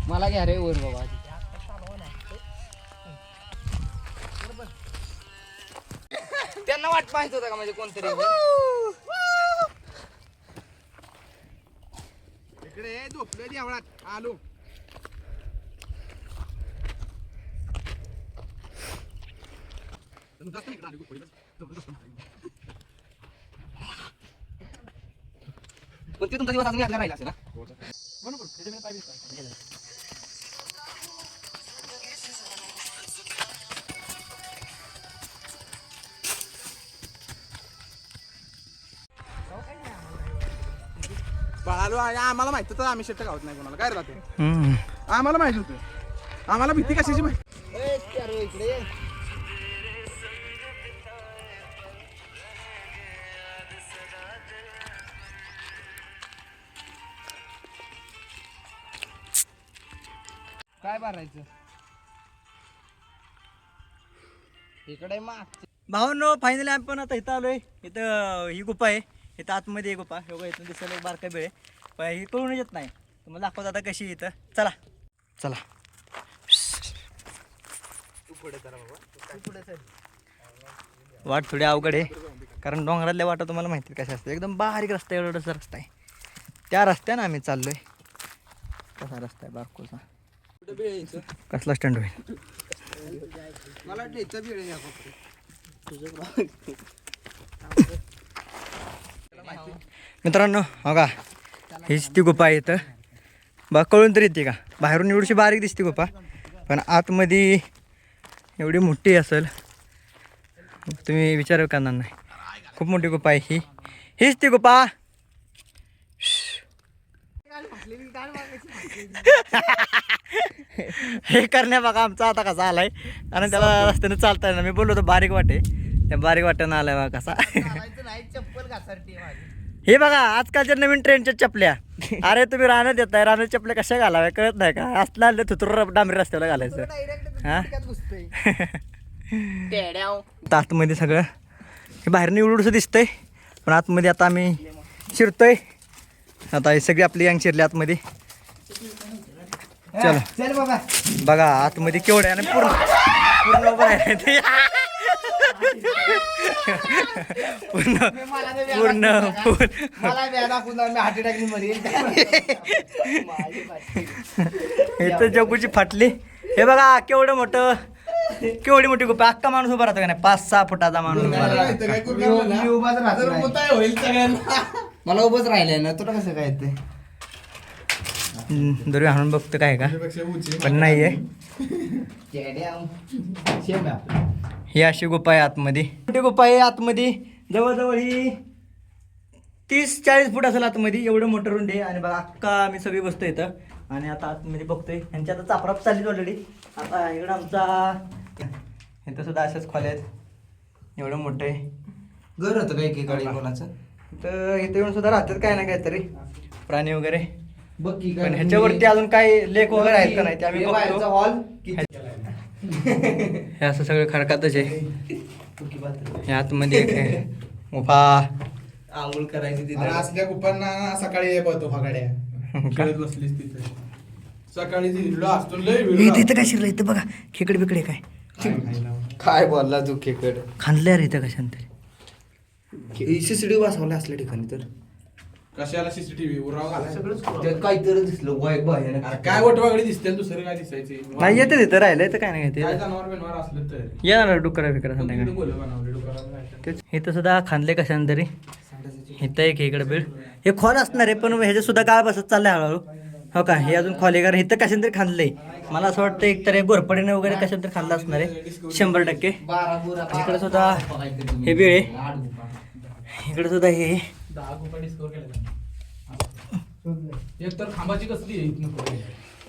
मला घ्या रे वर बाबा. त्यांना वाट पाहिजे होता का म्हणजे कोणतरी इकडे झोपलोय देवळात आलो. पण ते तुमचा दिवस अजून यादगार राहिला असेल ना. बाळालो आम्हाला माहित होतं आम्ही शेट गावत नाही कोणाला काय राहते. आम्हाला माहित होतं. आम्हाला भीती कशाची माहिती. काय भरायचं इकडे माग. भावांनो फायनली आपण आता इथं आलोय. इथं ही गुफा आहे. इथं आतमध्ये गुफा एवढं इथून दिसायला एक बारका बेळ आहे पण ही कळून येत नाही. तुम्हाला दाखवत आता कशी इथं. चला चला. वाट थोडी अवघड आहे कारण डोंगरातल्या वाटा तुम्हाला माहिती कशा असतात. एकदम बारीक रस्ता एवढासा रस्ता आहे. त्या रस्त्यानं आम्ही चाललोय. कसा रस्ता आहे बारकोचा. कसला स्टँड होईल मला वाटलं इथं बी येईल. मित्रांनो हो का हीच ती गुफा आहे. इथं बा कळून तरी येते का. बाहेरून एवढीशी बारीक दिसते गुफा पण आतमध्ये एवढी मोठी असेल तुम्ही विचार करणार नाही. खूप मोठी गुफा आहे ही. हीच ती गुफा. हे करण्या बघा आमचा आता कसा आलाय कारण त्याला रस्त्याने चालता येणार. मी बोललो होतो बारीक वाटे त्या बारीक वाट्यानं आलाय बघा कसा. हे बघा आजकालच्या नवीन ट्रेनच्या चपल्या. अरे तुम्ही राहण्यात येताय राहण्यात चपल्या कशा घालाव्या कळत नाही का. असला आलं थुतुर डांबरी रस्त्याला घालायचं. हा आतमध्ये सगळं हे बाहेरनं एवढंसं दिसतंय पण आतमध्ये आता आम्ही शिरतोय. आता ही सगळी आपली गँग शिरली आतमध्ये. चलो बाबा बघा आतमध्ये केवढं आहे आणि पूर्ण पूर्ण उभं आहे. पूर्ण पूर्ण हार्ट अटॅक मध्ये इथं जगूची फाटली. हे बघा केवढं मोठं केवढी मोठी गुफा. अख्खा माणूस उभा राहतो का नाही 5-6 फुटाचा माणूस उभा राहतो. मला उभंच राहिलंय ना तुला कसं काय ते. दरवी हाणून बघतो काय का पण नाहीये. ही अशी गुफा आहे आतमध्ये. मोठी गुफा आहे आतमध्ये. जवळजवळ ही 30-40 फूट असेल आतमध्ये. एवढं मोठं रुंड आहे आणि बघा अख्खा आम्ही सगळी बसतो इथं आणि आता आतमध्ये बघतोय. यांची आता चापराप चाललीच ऑलरेडी. आता इकडं आमचा इथं सुद्धा अशाच खोल्या आहेत. एवढं मोठं आहे घर होतं का एकीकडे कोणाचं. तर इथं येऊन सुद्धा राहतात काय ना काहीतरी प्राणी वगैरे. बघ की पण ह्याच्यावरती अजून काही लेख वगैरे आहेत का नाही ते आम्ही बघतो. हॉल हे असं सगळं खडकातच आहे. हे आतमध्ये एक आहे गुफा. आंघोळ करायची तिथे. असल्या गुप्पांना सकाळी बघतो फगाड्या खेळत बसलीस तिथे. सकाळी असतो लय इथं काय शिरलं इथं बघा खेकडे बिकडे काय काय बोलला तू खेकड. खांदल्या रे इथं कशाने तरी. सीसीटीव्ही बसवला असल्या ठिकाणी तर कशाला सीसीटीव्ही उराव घालायचं. त्यात काहीतरी दिसलं वाईट भयानक. काय वटवागडी दिसते दुसरं काय दिसायचे. नाही येते तिथं राहिलं तर काय नाही काय ते जनावर बिनवार असलं तर येणार डुकरा बिकरा संध्याकाळी. बोल बनवले डोक्याला. तेच इथं सुद्धा खांदले कशाने तरी. इथं एक इकडे बीड हे खोल असणार आहे पण ह्याच्यात सुद्धा गाळ बसत चाललंय हळूहळू. हो का हे अजून खोले कारण इथं कशाने तरी खांदलंय. मला असं वाटतं एक तर घोरपडीने वगैरे कशाने तरी खाल्लं असणार आहे 100%. इकडे सुद्धा हे बीळ आहे. इकडे सुद्धा हे 10 गुप्पा डिस्कवर केले. एक तर खांबाची कसली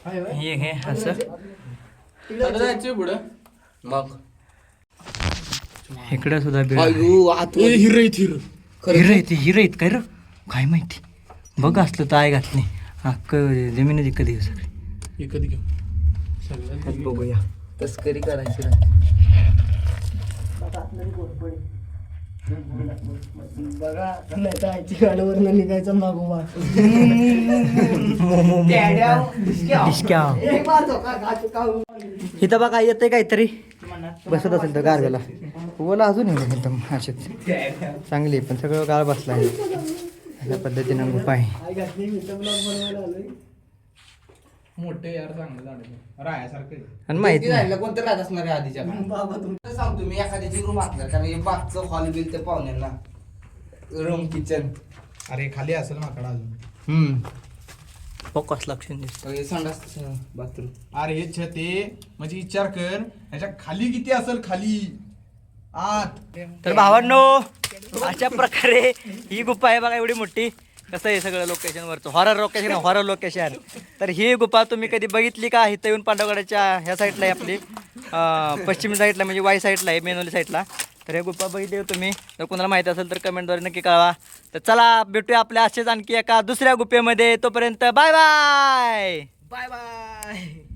हे हे असं जायचं पुढं. मग इकडे सुद्धा बीळ. हिर हिर हिरं येते हिरं येत काय र काय माहिती बघ असलं तर आहे घातली अख्ख जमिनीची कधी सगळी हे कधी घेऊ सगळ्यात बघूया तस्करी करायची बघा नाही तर आईची गाडीवरनं निघायचं मागोवा इथं बघा येतंय काहीतरी बसत असेल तर गारव्याला ओला अजून येईल एकदम असेच चांगली पण सगळं गाळ बसला आहे अशा पद्धतीनं गुफा आहे आई घातली मी तर ब्लॉग बनवायला आलोय मोठे यार चांगलं झाड राहायसारखं आहे. आणि माहिती नाही. राहिलं कोणतं राहत असणार आहे आधीच्या काळात? बाबा तुम तर सांगतो मी एखाद्याची रूम असणार कारण हे बागचं हॉल बिल ते पाहुण्यांना रूम किचन अरे खाली असेल माकडा अजून फोकस लक्ष दिसतं संडास बाथरूम अरे हे छत आहे म्हणजे विचार कर ह्याच्या खाली किती असेल खाली आत तर भावांनो अशा प्रकारे ही गुफा आहे बघा एवढी मोठी कसं आहे सगळं लोकेशनवरचं हॉरर लोकेशन तर ही गुफा तुम्ही कधी बघितली का इथं येऊन पांडवगडाच्या ह्या साईडला आहे आपली पश्चिम साईडला म्हणजे वाई साईडला आहे मेनोली साईडला तर हे गुफा बघितली तुम्ही तर कोणाला माहिती असेल तर कमेंटद्वारे नक्की कळवा तर चला भेटूया आपल्या असेच आणखी एका दुसऱ्या गुफेमध्ये तोपर्यंत बाय बाय बाय बाय